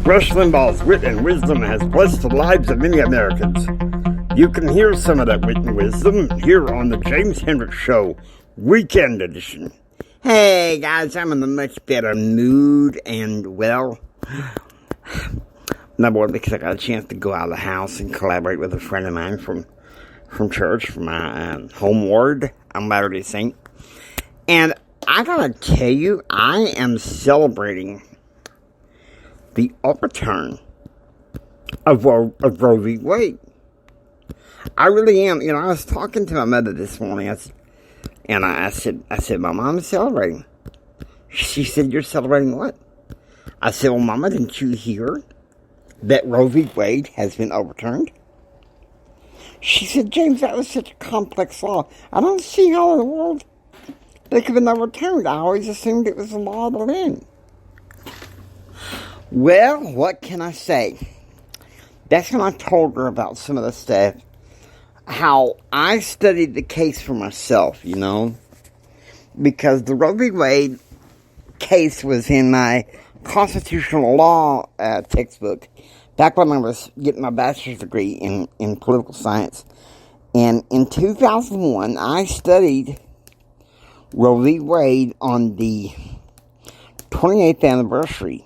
Rush Limbaugh's wit and wisdom has blessed the lives of many Americans. You can hear some of that wit and wisdom here on the James Hendricks Show, Weekend Edition. Hey guys, I'm in a much better mood and, well, number one, because I got a chance to go out of the house and collaborate with a friend of mine from church, from my home ward. I'm Latter-day Saint. And I gotta tell you, I am celebrating the overturn of Roe v. Wade. I really am. You know, I was talking to my mother this morning, I said, Mama, I'm celebrating. She said, you're celebrating what? I said, well, Mama, didn't you hear that Roe v. Wade has been overturned? She said, James, that was such a complex law. I don't see how in the world they could have been overturned. I always assumed it was the law of the land. Well, what can I say? That's when I told her about some of the stuff. How I studied the case for myself, you know. Because the Roe v. Wade case was in my constitutional law textbook. Back when I was getting my bachelor's degree in political science. And in 2001, I studied Roe v. Wade on the 28th anniversary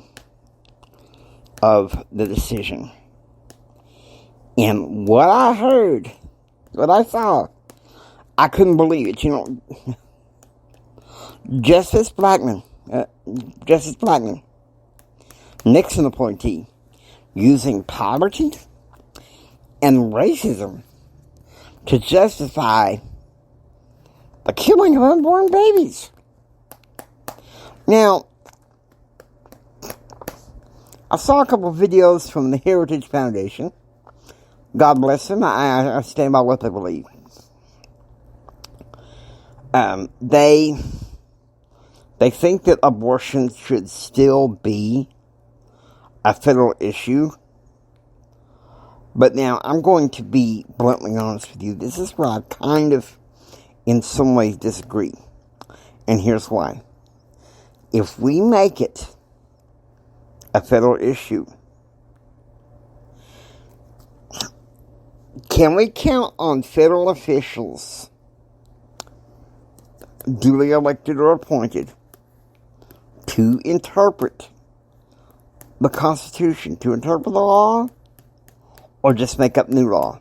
of the decision. And what I heard, what I saw, I couldn't believe it. You know, Justice Blackmun, Nixon appointee, using poverty and racism to justify the killing of unborn babies. Now, I saw a couple of videos from the Heritage Foundation. God bless them. I stand by what they believe. They think that abortion should still be a federal issue. But now, I'm going to be bluntly honest with you. This is where I kind of, in some ways, disagree. And here's why. If we make it a federal issue, can we count on federal officials, duly elected or appointed, to interpret the Constitution, to interpret the law, or just make up new law?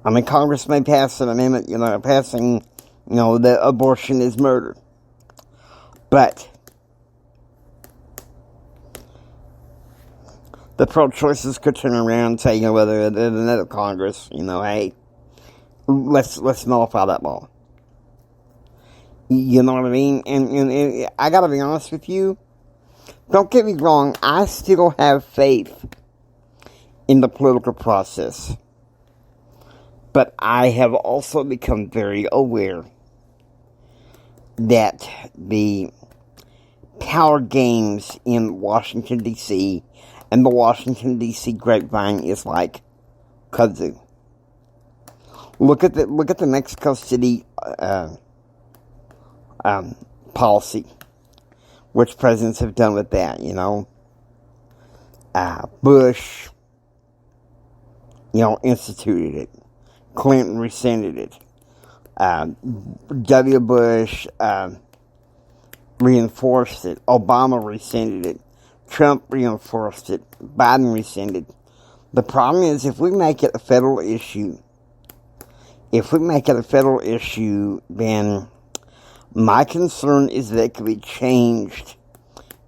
I mean, Congress may pass an amendment, that abortion is murder. But the pro-choicers could turn around and say, whether another Congress, hey, let's nullify that law. You know what I mean? And I gotta be honest with you. Don't get me wrong. I still have faith in the political process. But I have also become very aware that the power games in Washington, D.C., and the Washington, D.C. grapevine is like kudzu. Look at the Mexico City policy, which presidents have done with that. Bush, instituted it. Clinton rescinded it. W. Bush reinforced it. Obama rescinded it. Trump reinforced it. Biden rescinded. The problem is, if we make it a federal issue, then my concern is that it could be changed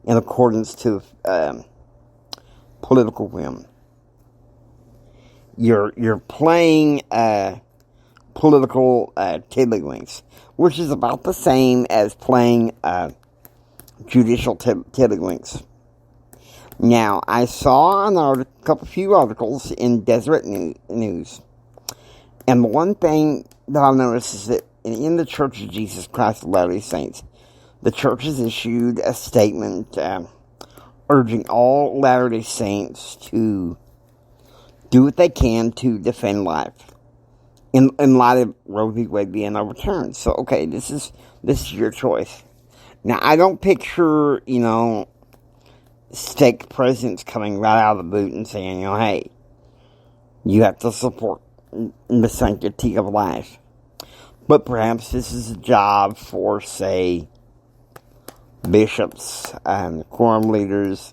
in accordance to political whim. You're playing political tiddlywinks, which is about the same as playing judicial tiddlywinks. Now, I saw a few articles in Deseret News, and the one thing that I've noticed is that in the Church of Jesus Christ of Latter-day Saints, the church has issued a statement urging all Latter-day Saints to do what they can to defend life in light of Roe v. Wade being overturned. So, okay, this is your choice. Now, I don't picture, stake presidents coming right out of the boot and saying, hey, you have to support the sanctity of life. But perhaps this is a job for, say, bishops and quorum leaders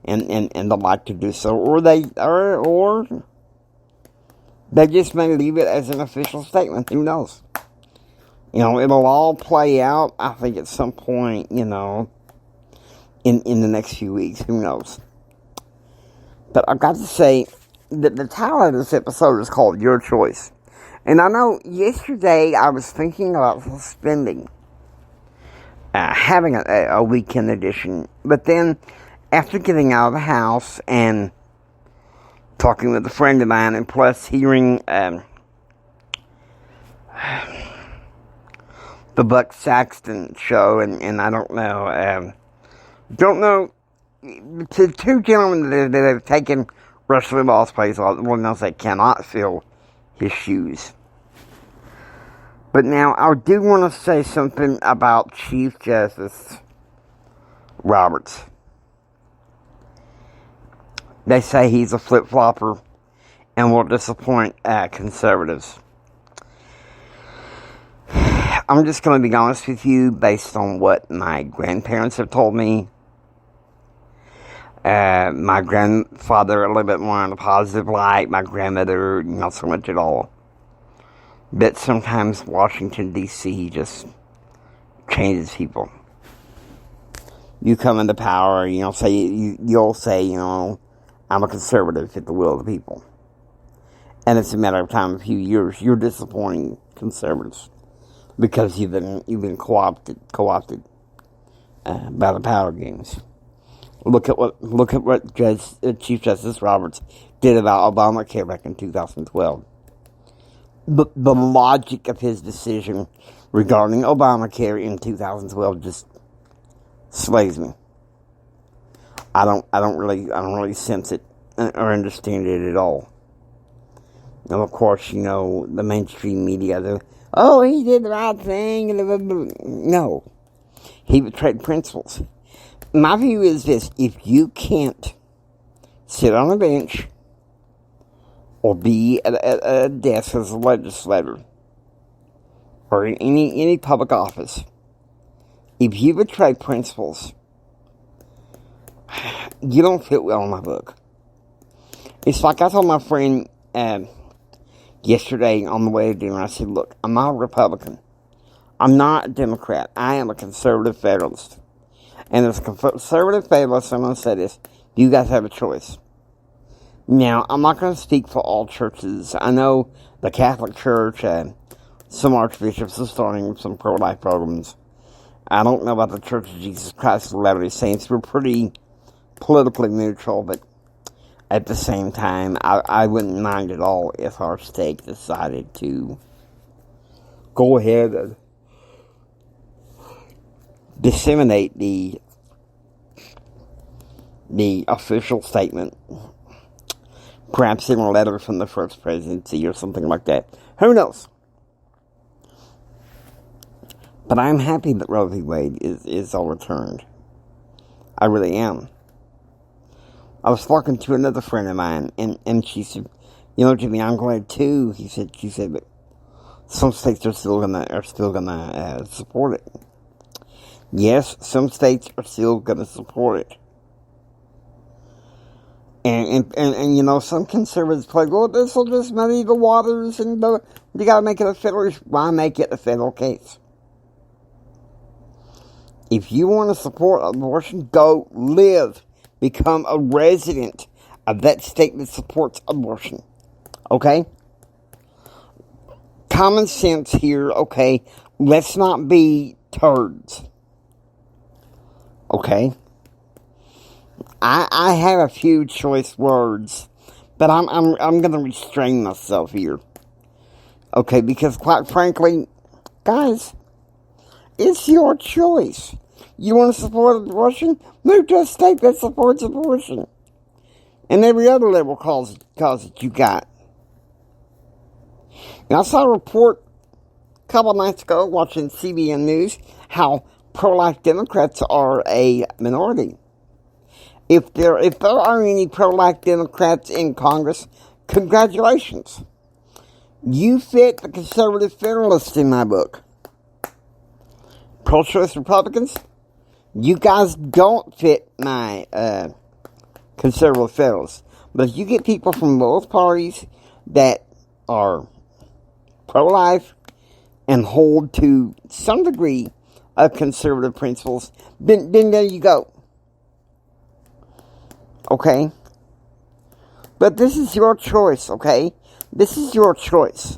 and the like to do so, or they just may leave it as an official statement. Who knows? It'll all play out, I think, at some point, in the next few weeks. Who knows? But I've got to say that the title of this episode is called Your Choice. And I know yesterday I was thinking about suspending having a weekend edition. But then, after getting out of the house and talking with a friend of mine, and plus hearing the Buck Saxton show, and I don't know, to two gentlemen that have taken Rush Limbaugh's place, one knows they cannot fill his shoes. But now, I do want to say something about Chief Justice Roberts. They say he's a flip-flopper and will disappoint conservatives. I'm just going to be honest with you based on what my grandparents have told me. My grandfather a little bit more in a positive light. My grandmother, not so much at all. But sometimes Washington, D.C. just changes people. You come into power, you'll say, I'm a conservative at the will of the people. And it's a matter of time, a few years, you're disappointing conservatives. Because you've been co-opted by the power games. Look at what Chief Justice Roberts did about Obamacare back in 2012. The logic of his decision regarding Obamacare in 2012 just slays me. I don't really sense it or understand it at all. And of course, the mainstream media, he did the right thing. No. He betrayed principles. My view is this: if you can't sit on a bench or be at a desk as a legislator or in any public office, if you betray principles, you don't fit well in my book. It's like I told my friend yesterday on the way to dinner, I said, look, I'm not a Republican. I'm not a Democrat. I am a conservative federalist. And as a conservative federalist, I'm going to say this: you guys have a choice. Now, I'm not going to speak for all churches. I know the Catholic Church and some archbishops are starting some pro-life programs. I don't know about the Church of Jesus Christ of Latter-day Saints. We're pretty politically neutral, but at the same time, I wouldn't mind at all if our state decided to go ahead and disseminate the official statement, perhaps in a letter from the first presidency or something like that. Who knows? But I'm happy that Roe v. Wade is overturned. I really am. I was talking to another friend of mine, and she said, Jimmy, I'm glad too. She said, but some states are still gonna support it. Yes, some states are still gonna support it. And some conservatives play, well, this will just muddy the waters, and you gotta make it a federal. Why make it a federal case? If you want to support abortion, go live. Become a resident of that state that supports abortion. Okay? Common sense here, okay? Let's not be turds. Okay? I have a few choice words, but I'm going to restrain myself here. Okay, because quite frankly, guys, it's your choice. You want to support abortion? Move to a state that supports abortion. And every other liberal cause that you got. And I saw a report a couple of nights ago watching CBN News how pro-life Democrats are a minority. If there are any pro-life Democrats in Congress, congratulations. You fit the conservative federalist in my book. Pro-choice Republicans, you guys don't fit my conservative federalists. But if you get people from both parties that are pro-life and hold to some degree of conservative principles, then there you go. Okay? But this is your choice, okay? This is your choice.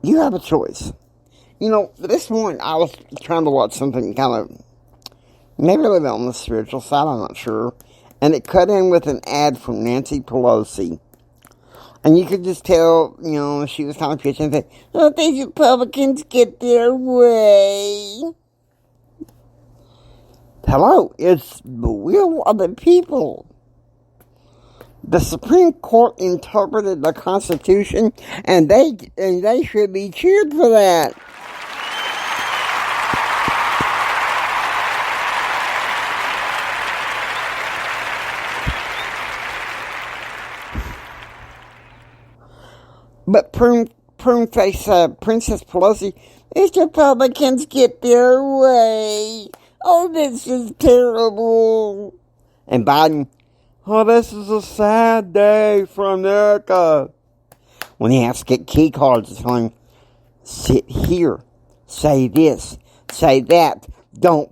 You have a choice. You know, this morning I was trying to watch something kind of, maybe a little bit on the spiritual side, I'm not sure. And it cut in with an ad from Nancy Pelosi. And you could just tell, you know, she was kind of pitching and saying, "Oh, these Republicans get their way." Hello, it's the will of the people. The Supreme Court interpreted the Constitution, and they should be cheered for that. But Princess Pelosi, these Republicans get their way. Oh, this is terrible. And Biden, oh, this is a sad day for America. When he has to get key cards, telling him, sit here, say this, say that, don't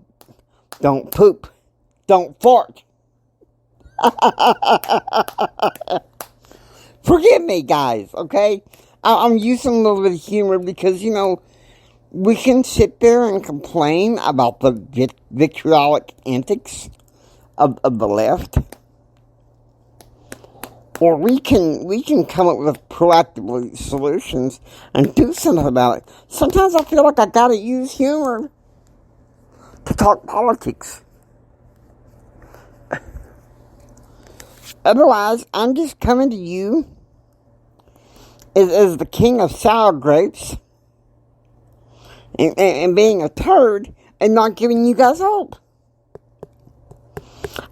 poop, don't fart. Forgive me, guys, okay? I'm using a little bit of humor because, you know, we can sit there and complain about the vitriolic antics of the left. Or we can come up with proactive solutions and do something about it. Sometimes I feel like I gotta use humor to talk politics. Otherwise, I'm just coming to you as the king of sour grapes and being a turd and not giving you guys hope.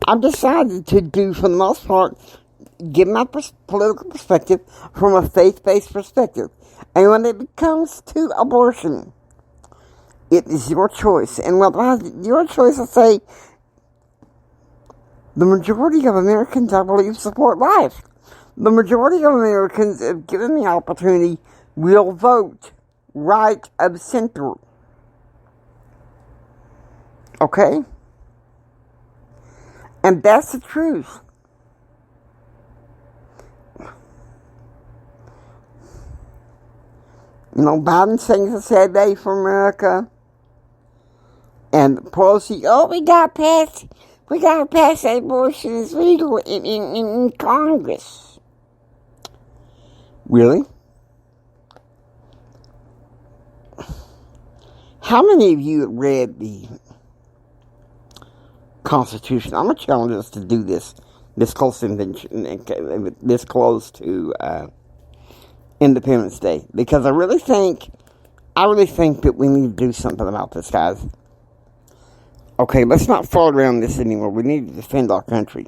I've decided to do, for the most part, give my political perspective from a faith-based perspective. And when it comes to abortion, it is your choice. And when your choice, I say, the majority of Americans, I believe, support life. The majority of Americans, if given the opportunity, will vote right of center. Okay? And that's the truth. You know, Biden saying it's a sad day for America. And Pelosi, oh, we got to pass abortion as legal in Congress. Really? How many of you read the Constitution? I'm going to challenge us to do this close to Independence Day, because I really think that we need to do something about this, guys. Okay, let's not fall around this anymore. We need to defend our country.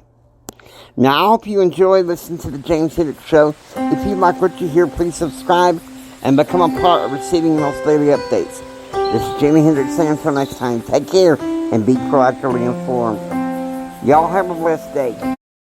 Now, I hope you enjoy listening to the James Hendricks Show. If you like what you hear, please subscribe and become a part of receiving those daily updates. This is Jamie Hendricks saying until next time, take care and be proactively informed. Y'all have a blessed day.